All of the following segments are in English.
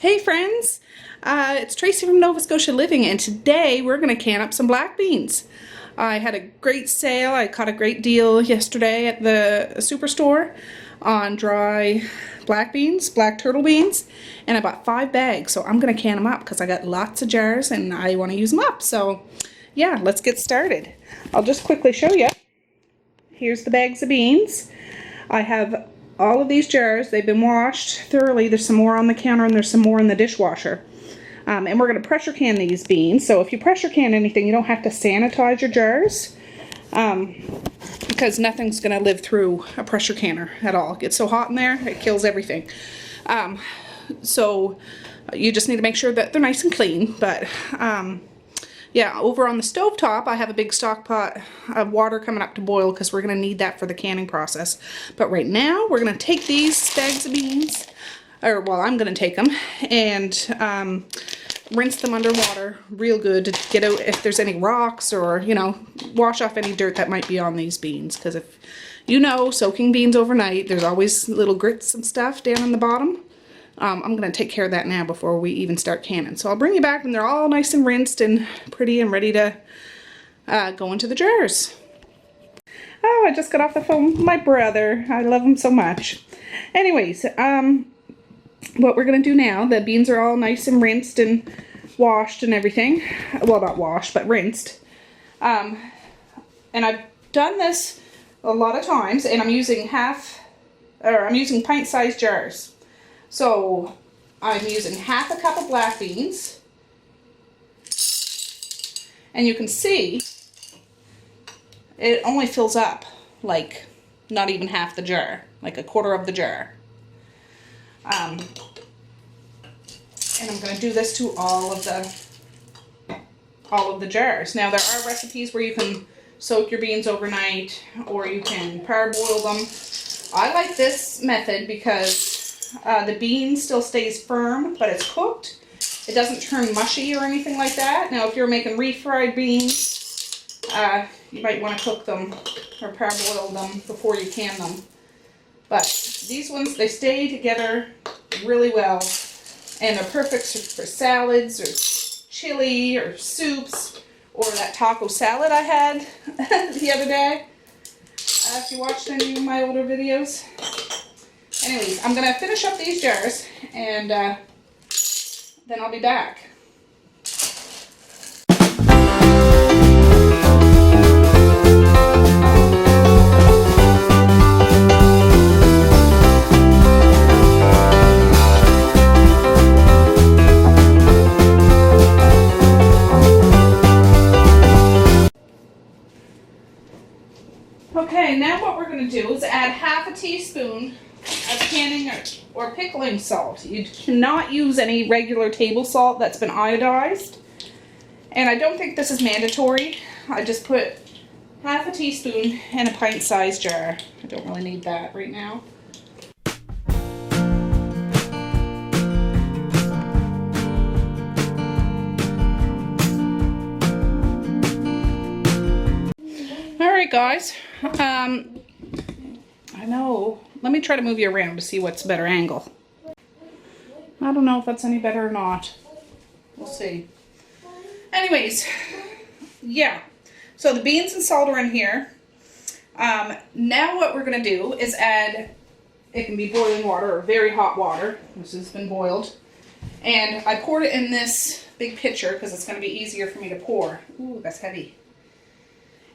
Hey friends, it's Tracy from Nova Scotia Living, and today we're going to can up some black beans. I had a great sale. I caught a great deal yesterday at the superstore on dry black beans, black turtle beans, and I bought 5 bags, so I'm going to can them up because I got lots of jars and I want to use them up. So yeah, let's get started. I'll just quickly show you. Here's the bags of beans. I have all of these jars. They've been washed thoroughly. There's some more on the counter and there's some more in the dishwasher. And we're going to pressure can these beans. So if you pressure can anything, you don't have to sanitize your jars because nothing's going to live through a pressure canner at all. It gets so hot in there, it kills everything. So you just need to make sure that they're nice and clean. But yeah, over on the stove top, I have a big stock pot of water coming up to boil because we're going to need that for the canning process. But right now, we're going to take these bags of beans, or well, I'm going to take them, and rinse them under water real good to get out if there's any rocks or, you know, wash off any dirt that might be on these beans. Because if you know, soaking beans overnight, there's always little grits and stuff down in the bottom. I'm going to take care of that now before we even start canning. So I'll bring you back when they're all nice and rinsed and pretty and ready to go into the jars. Oh, I just got off the phone with my brother. I love him so much. Anyways, what we're going to do now, the beans are all nice and rinsed and washed and everything. Well, not washed, but rinsed. And I've done this a lot of times, and I'm using pint-sized jars. So I'm using half a cup of black beans, and you can see it only fills up like not even half the jar, like a quarter of the jar. And I'm going to do this to all of the jars. Now there are recipes where you can soak your beans overnight or you can parboil them. I like this method because the bean still stays firm, but it's cooked. It doesn't turn mushy or anything like that. Now, if you're making refried beans, you might want to cook them or parboil them before you can them. But these ones, they stay together really well, and they're perfect for salads or chili or soups or that taco salad I had the other day. If you watched any of my older videos. Anyways, I'm going to finish up these jars, and then I'll be back. Okay, now what we're going to do is add half a teaspoon of canning or pickling salt. You cannot use any regular table salt that's been iodized. And I don't think this is mandatory. I just put half a teaspoon in a pint-sized jar. I don't really need that right now. Alright guys, I know. Let me try to move you around to see what's a better angle. I don't know if that's any better or not. We'll see. Anyways, yeah. So the beans and salt are in here. Now what we're going to do is add, it can be boiling water or very hot water. This has been boiled. And I poured it in this big pitcher because it's going to be easier for me to pour. Ooh, that's heavy.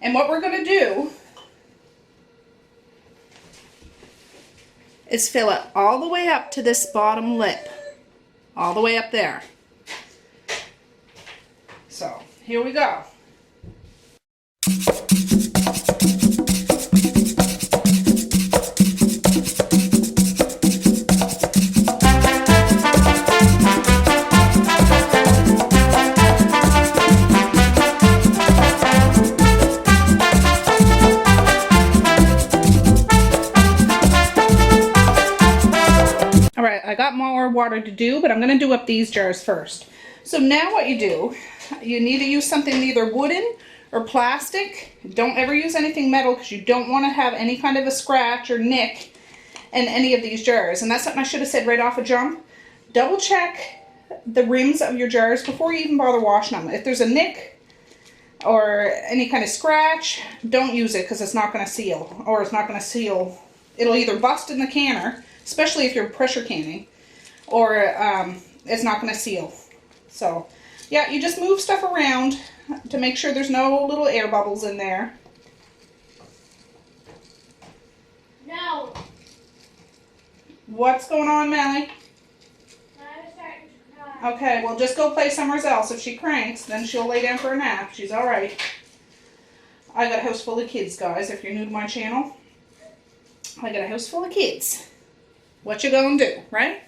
And what we're going to do is fill it all the way up to this bottom lip. All the way up there. So, here we go. I got more water to do, but I'm going to do up these jars first. So now what you do, you need to use something either wooden or plastic. Don't ever use anything metal because you don't want to have any kind of a scratch or nick in any of these jars. And that's something I should have said right off a jump. double check the rims of your jars before you even bother washing them. If there's a nick or any kind of scratch, don't use it because it's not going to seal, or it's not going to seal. It'll either bust in the canner, especially if you're pressure canning, or it's not going to seal. So yeah, you just move stuff around to make sure there's no little air bubbles in there. No. What's going on, Melly? I was starting to cry. Okay, well just go play somewhere else. If she cranks, then she'll lay down for a nap. She's alright. I got a house full of kids, guys. If you're new to my channel, I got a house full of kids. What you gonna do, right?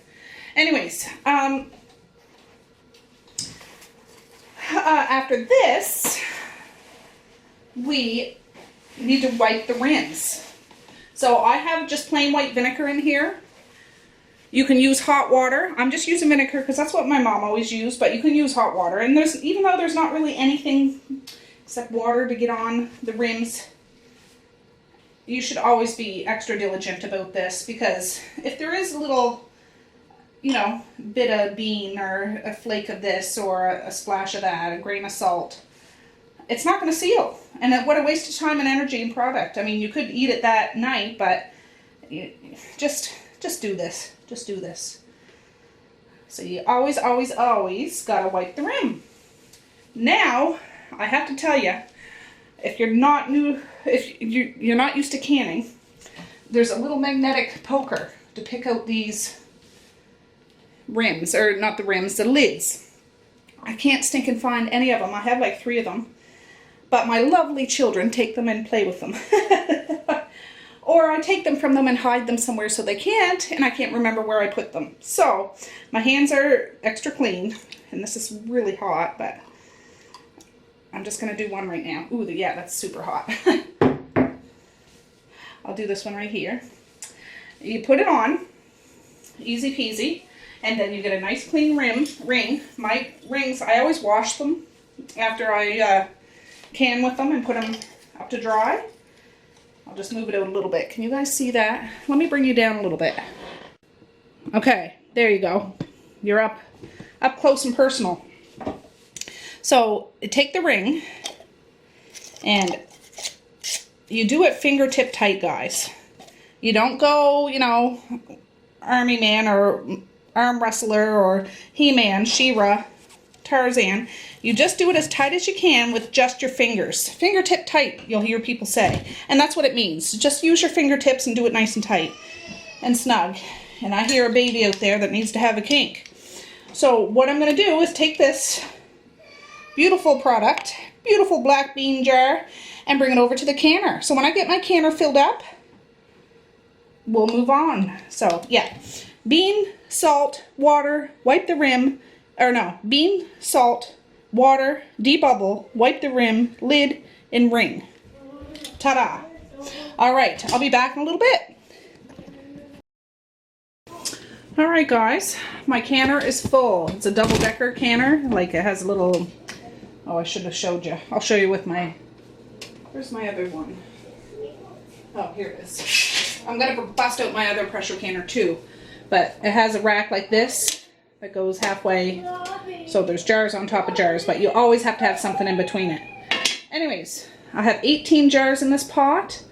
Anyways, after this, we need to wipe the rims. So I have just plain white vinegar in here. You can use hot water. I'm just using vinegar because that's what my mom always used, but you can use hot water. And there's, even though there's not really anything except water to get on the rims, you should always be extra diligent about this, because if there is a little, you know, bit of bean or a flake of this or a splash of that, a grain of salt, it's not going to seal. And what a waste of time and energy and product. I mean, you could eat it that night, but just do this. Just do this. So you always got to wipe the rim. Now, I have to tell you, if you're not used to canning, there's a little magnetic poker to pick out these rims, or not the rims, the lids. I can't stinking find any of them. I have like 3 of them, but my lovely children take them and play with them. Or I take them from them and hide them somewhere so they can't, and I can't remember where I put them. So my hands are extra clean, and this is really hot, but I'm just going to do one right now. Ooh, yeah, that's super hot. I'll do this one right here. You put it on, easy peasy, and then you get a nice clean ring. My rings, I always wash them after I can with them and put them up to dry. I'll just move it out a little bit. Can you guys see that? Let me bring you down a little bit. Okay, there you go. You're up close and personal. So take the ring and you do it fingertip tight, guys. You don't go, you know, Army Man or arm wrestler or He-Man, She-Ra, Tarzan. You just do it as tight as you can with just your fingers. Fingertip tight, you'll hear people say. And that's what it means. Just use your fingertips and do it nice and tight and snug. And I hear a baby out there that needs to have a kink. So what I'm going to do is take this beautiful product, beautiful black bean jar, and bring it over to the canner. So when I get my canner filled up, we'll move on. So yeah, bean, salt, water, wipe the rim, or no, bean, salt, water, debubble, wipe the rim, lid, and ring. Ta-da! Alright, I'll be back in a little bit. Alright guys, my canner is full. It's a double-decker canner, like it has a little, oh, I should have showed you. I'll show you with my, where's my other one? Oh, here it is. I'm going to bust out my other pressure canner too, but it has a rack like this that goes halfway, so there's jars on top of jars, but you always have to have something in between it. Anyways, I have 18 jars in this pot.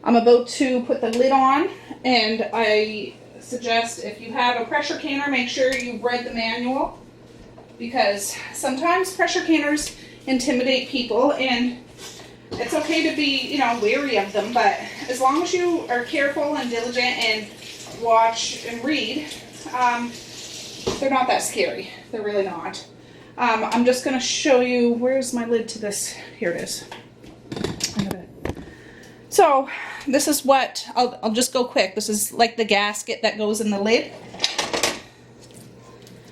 I'm about to put the lid on, and I suggest if you have a pressure canner, make sure you read the manual, because sometimes pressure canners intimidate people, and it's okay to be, you know, wary of them, but as long as you are careful and diligent and watch and read, they're not that scary. They're really not. I'm just going to show you, where's my lid to this? Here it is. So this is what, I'll just go quick. This is like the gasket that goes in the lid.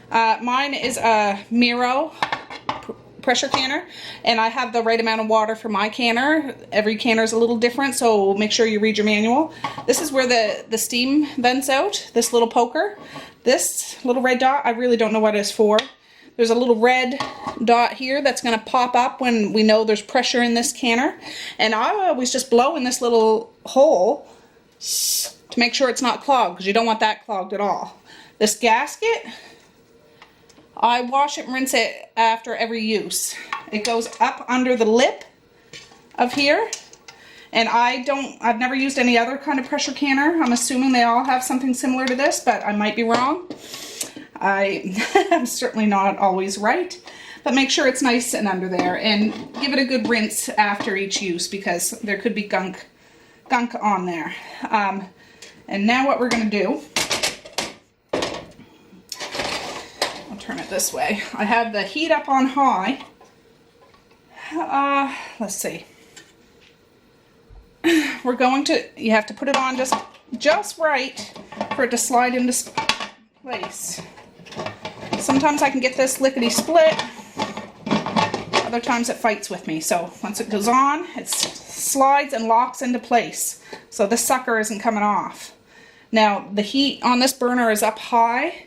Mine is a Miro pressure canner, and I have the right amount of water for my canner. Every canner is a little different, so make sure you read your manual. This is where the steam vents out, this little poker. This little red dot, I really don't know what it is for. There's a little red dot here that's going to pop up when we know there's pressure in this canner. And I always just blow in this little hole to make sure it's not clogged, because you don't want that clogged at all. This gasket I wash it and rinse it after every use. It goes up under the lip of here. And I've never used any other kind of pressure canner. I'm assuming they all have something similar to this, but I might be wrong. I'm certainly not always right. But make sure it's nice and under there, and give it a good rinse after each use because there could be gunk on there. And now what we're gonna do, I'll turn it this way. I have the heat up on high. Let's see. We're going to, you have to put it on just right for it to slide into place. Sometimes I can get this lickety split. Other times it fights with me. So once it goes on, it slides and locks into place. So this sucker isn't coming off. Now the heat on this burner is up high,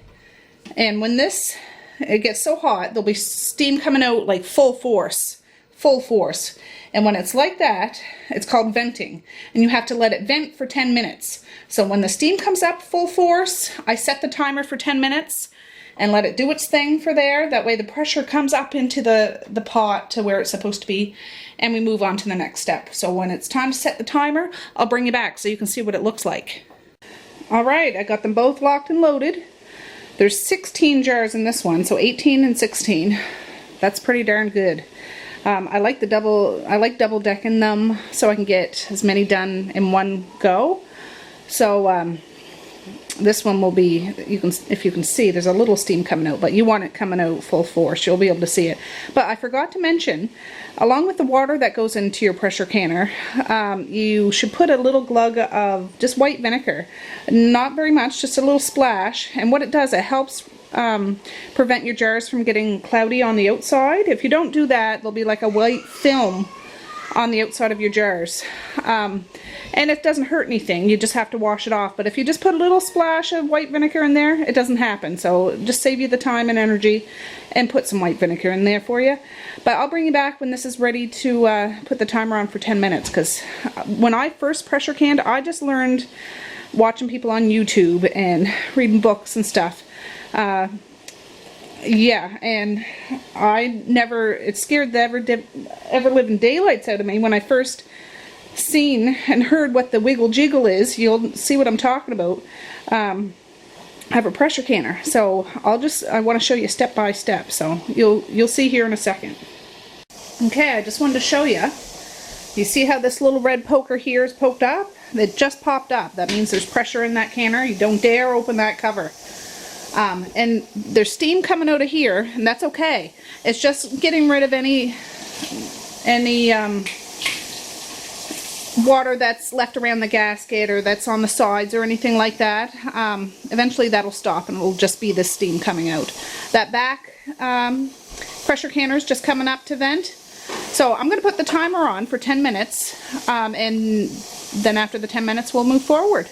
and when it gets so hot, there'll be steam coming out like full force. And when it's like that, it's called venting. And you have to let it vent for 10 minutes. So when the steam comes up full force, I set the timer for 10 minutes and let it do its thing for there. That way the pressure comes up into the pot to where it's supposed to be, and we move on to the next step. So when it's time to set the timer, I'll bring you back so you can see what it looks like. All right, I got them both locked and loaded. There's 16 jars in this one, so 18 and 16. That's pretty darn good. I like double decking them so I can get as many done in one go. So this one will be, if you can see, there's a little steam coming out, but you want it coming out full force. You'll be able to see it. But I forgot to mention, along with the water that goes into your pressure canner, you should put a little glug of just white vinegar. Not very much, just a little splash. And what it does, it helps prevent your jars from getting cloudy on the outside. If you don't do that, there'll be like a white film on the outside of your jars. And it doesn't hurt anything, you just have to wash it off. But if you just put a little splash of white vinegar in there, it doesn't happen. So just save you the time and energy and put some white vinegar in there for you. But I'll bring you back when this is ready to put the timer on for 10 minutes. Because when I first pressure canned, I just learned watching people on YouTube and reading books and stuff. Yeah, and it scared the ever living daylights out of me when I first seen and heard what the wiggle jiggle is. You'll see what I'm talking about. I have a pressure canner, so I want to show you step by step, so you'll see here in a second. Okay, I just wanted to show you. You see how this little red poker here is poked up? It just popped up. That means there's pressure in that canner. You don't dare open that cover. And there's steam coming out of here, and that's okay. It's just getting rid of any water that's left around the gasket or that's on the sides or anything like that. Eventually that'll stop and it'll just be this steam coming out. That back pressure canner is just coming up to vent. So I'm going to put the timer on for 10 minutes and then after the 10 minutes we'll move forward.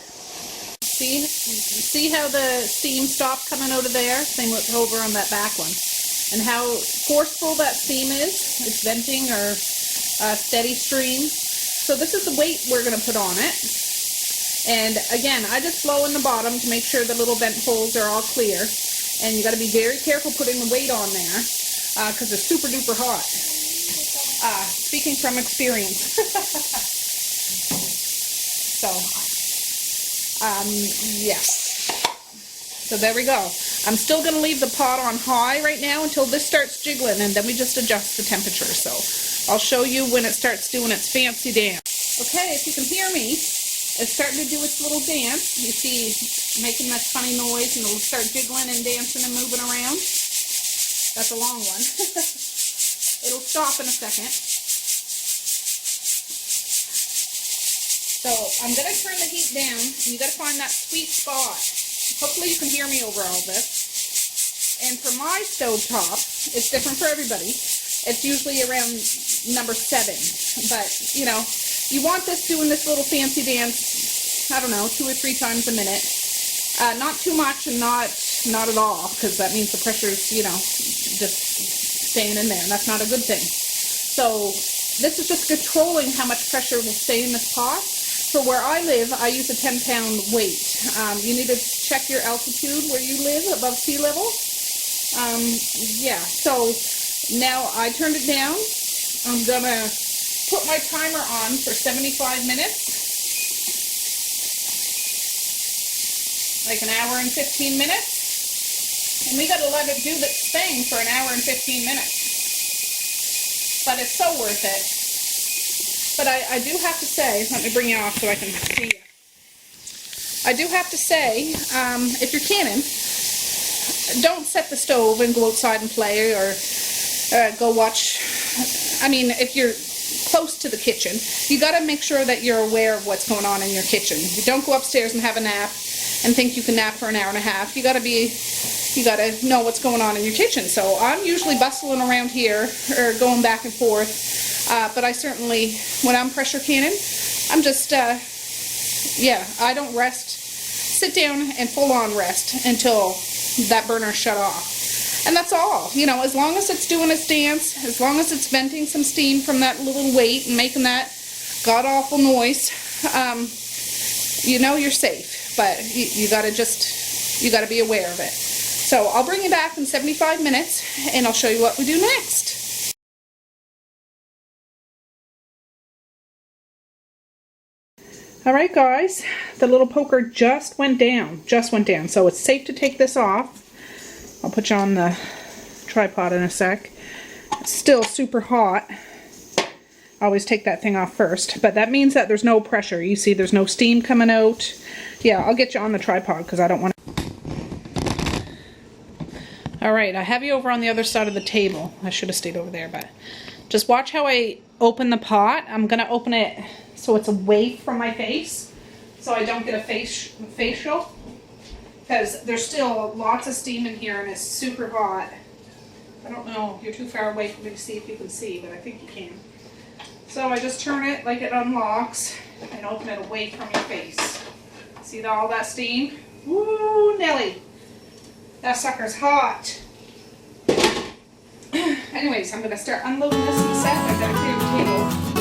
See how the steam stopped coming out of there? Same with over on that back one. And how forceful that steam is. It's venting or a steady stream. So this is the weight we're going to put on it. And again, I just blow in the bottom to make sure the little vent holes are all clear. And you got to be very careful putting the weight on there because it's super duper hot. Speaking from experience. So, yes. So there we go. I'm still going to leave the pot on high right now until this starts jiggling, and then we just adjust the temperature. So I'll show you when it starts doing its fancy dance. Okay, if you can hear me, it's starting to do its little dance. You see, making that funny noise, and it'll start jiggling and dancing and moving around. That's a long one. It'll stop in a second. So I'm going to turn the heat down, and you got to find that sweet spot. Hopefully you can hear me over all this. And for my stovetop, it's different for everybody. It's usually around number 7. But, you know, you want this doing this little fancy dance, I don't know, 2 or 3 times a minute. Not too much and not at all, because that means the pressure's, you know, just staying in there, and that's not a good thing. So this is just controlling how much pressure will stay in this pot. For where I live, I use a 10-pound weight. You need to check your altitude where you live above sea level. Yeah, so now I turned it down. I'm gonna put my timer on for 75 minutes, like an hour and 15 minutes. And we gotta let it do its thing for an hour and 15 minutes. But it's so worth it. But I do have to say, let me bring you off so I can see you. I do have to say, if you're canning, don't set the stove and go outside and play or go watch. I mean, if you're close to the kitchen, you got to make sure that you're aware of what's going on in your kitchen. You don't go upstairs and have a nap and think you can nap for an hour and a half. You got to know what's going on in your kitchen. So I'm usually bustling around here or going back and forth, but I certainly, when I'm pressure canning, I'm just, yeah, I don't rest, sit down and full on rest until that burner shut off. And that's all, you know, as long as it's doing its dance, as long as it's venting some steam from that little weight and making that god-awful noise, you know you're safe. But you gotta be aware of it. So I'll bring you back in 75 minutes and I'll show you what we do next. Alright guys, the little poker just went down, so it's safe to take this off. I'll put you on the tripod in a sec. It's still super hot. I always take that thing off first, but that means that there's no pressure. You see there's no steam coming out. Yeah, I'll get you on the tripod because I don't want to. Alright, I have you over on the other side of the table. I should have stayed over there, but just watch how I open the pot. I'm going to open it so it's away from my face, so I don't get a facial. Because there's still lots of steam in here and it's super hot. I don't know, you're too far away for me to see if you can see, but I think you can. So I just turn it like it unlocks and open it away from your face. See all that steam? Woo, Nelly! That sucker's hot. Anyways, I'm going to start unloading this in a sec. I've got to clear the table.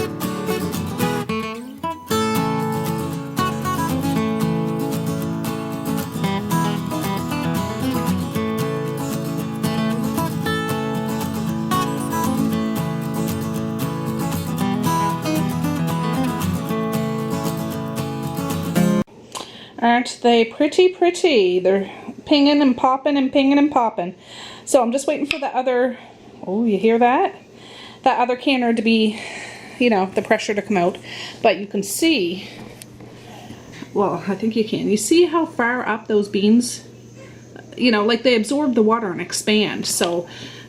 Aren't they pretty? They're pinging and popping and pinging and popping. So I'm just waiting for the other, oh, you hear that? That other canner to be, you know, the pressure to come out. But you can see, well, I think you can. You see how far up those beans, you know, like they absorb the water and expand. So,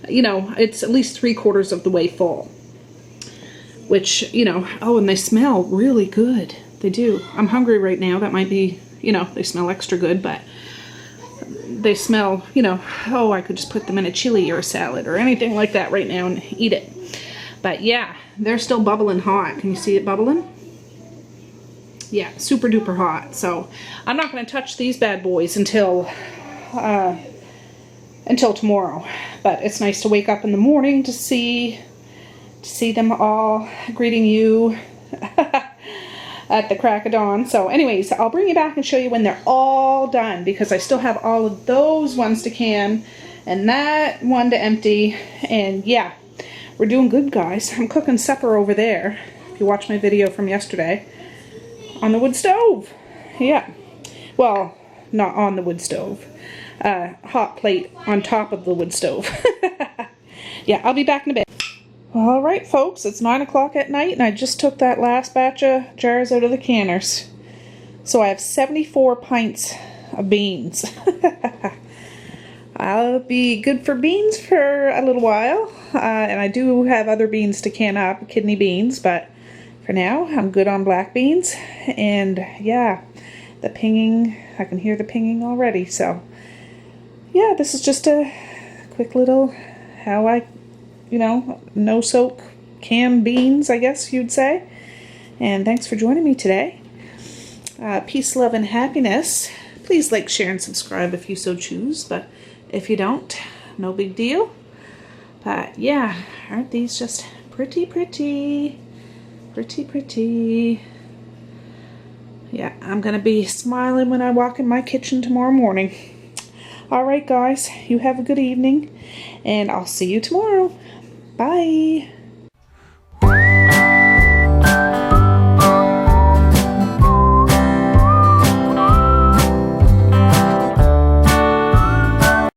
you know, it's at least 3/4 of the way full. Which, you know, oh, and they smell really good. They do. I'm hungry right now. That might be, you know, they smell extra good, but they smell, you know, oh, I could just put them in a chili or a salad or anything like that right now and eat it. But yeah, they're still bubbling hot. Can you see it bubbling? Yeah, super duper hot. So I'm not going to touch these bad boys until tomorrow. But it's nice to wake up in the morning to see them all greeting you at the crack of dawn. So anyways, I'll bring you back and show you when they're all done, because I still have all of those ones to can and that one to empty. And yeah, we're doing good, guys. I'm cooking supper over there, if you watch my video from yesterday, on the wood stove. Yeah, well, not on the wood stove, hot plate on top of the wood stove. Yeah, I'll be back in a bit. Alright folks, it's 9 o'clock at night and I just took that last batch of jars out of the canners. So I have 74 pints of beans. I'll be good for beans for a little while. And I do have other beans to can up, kidney beans, but for now I'm good on black beans. And yeah, the pinging, I can hear the pinging already. So yeah, this is just a quick little how I, you know, no soak canned beans, I guess you'd say. And thanks for joining me today. Peace, love, and happiness. Please like, share, and subscribe if you so choose. But if you don't, no big deal. But yeah, aren't these just pretty? Yeah, I'm going to be smiling when I walk in my kitchen tomorrow morning. All right, guys, you have a good evening, and I'll see you tomorrow. Bye.